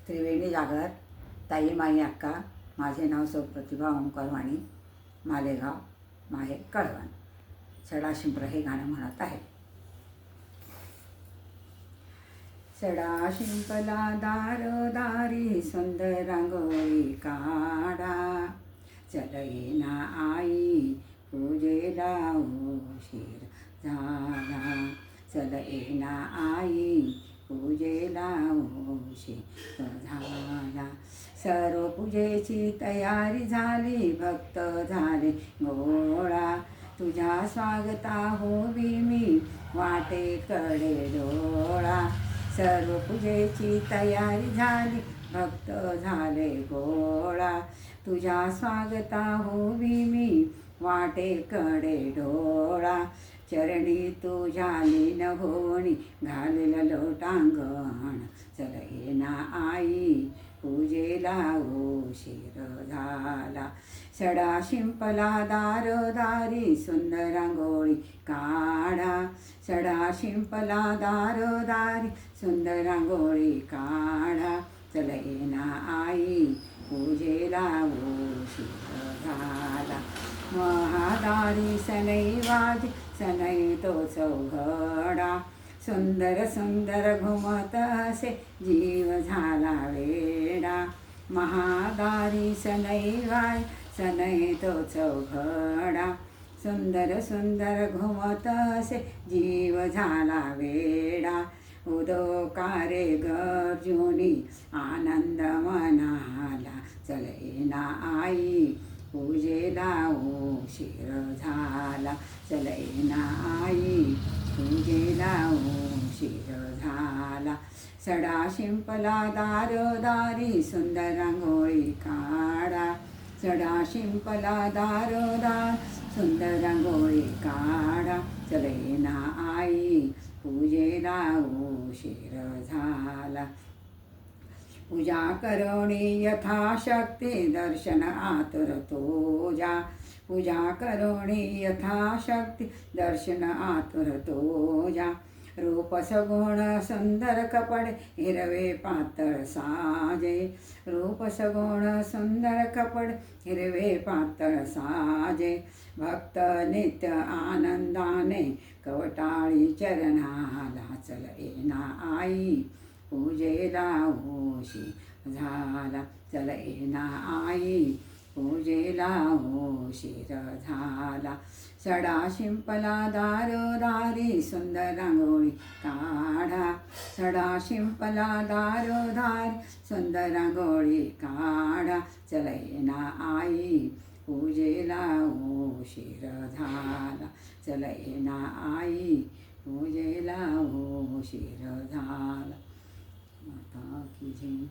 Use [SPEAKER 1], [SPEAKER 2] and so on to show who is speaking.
[SPEAKER 1] त्रिवेणी जागर, ताई माई अक्का. माझे नाव सौ प्रतिभा ओंकार वाणी, मालेगाव, माहेर कळवण. सडा शिंपर हे गाणं म्हणत आहे. सडा शिंपला दारोदारी सुंदर रांगोळी काढा, चल येना आई पूजेला उशीर झाला. चल येना आई पूजेला उशीर झाला. सर्व पूजेची तयारी झाली, भक्त झाले गोळा. तुझ्या स्वागता होवी मी वाटेकडे डोळा. सर्व पूजेची तयारी झाली, भक्त झाले गोळा. तुझ्या स्वागता होवी मी वाटेकडे डोळा. चरणी तुझ्या लीन होणी घालेलं लोटांगण. चल येना आई पूजेला उशीर झाला. सडा शिंपला दारोदारी सुंदर रांगोळी काढा. सडा शिंपला दारोदारी सुंदर रांगोळी काढा. चल येना आई पूजेला उशीर झाला. महादारी सनई वाजे सनई तो चौघडा. सुंदर सुंदर घुमत असे जीव झाला वेडा. महादारी सनई वाजे सनई तो चौघडा. सुंदर सुंदर घुमत असे जीव झाला वेडा. उदोकारे गर्जुनी आनंद मनाला. चल येना आई पूजेला उशीर झाला. चल येना आई पूजेला उशीर झाला. सडा शिंपला दारोदारी सुंदर रांगोळी काढा. सडा शिंपला दारोदार सुंदर रांगोळी काढा. चल येना आई पूजेला उशीर झाला. पूजा करोणी यथाशक्ती दर्शन आतुर तुझ्या. पूजा करोणी यथाशक्ती दर्शन आतुर तुझ्या. रूप सगुण सुंदर कपडे हिरवे पातळ साजे. रूप सगुण सुंदर कपडे हिरवे पातळ साजे. भक्त नित्य आनंदाने कवटाळी चरणाला. चल येना आई पूजेला उशीर झाला. चल येना आई पूजेला उशीर झाला. सडा शिंपला दारोदारी सुंदर रांगोळी काढा. सडा शिंपला दारोदारी सुंदर रांगोळी काढा. चल येना आई पूजेला उशीर झाला. चल येना आई पूजेला उशीर झाला. माता की जय.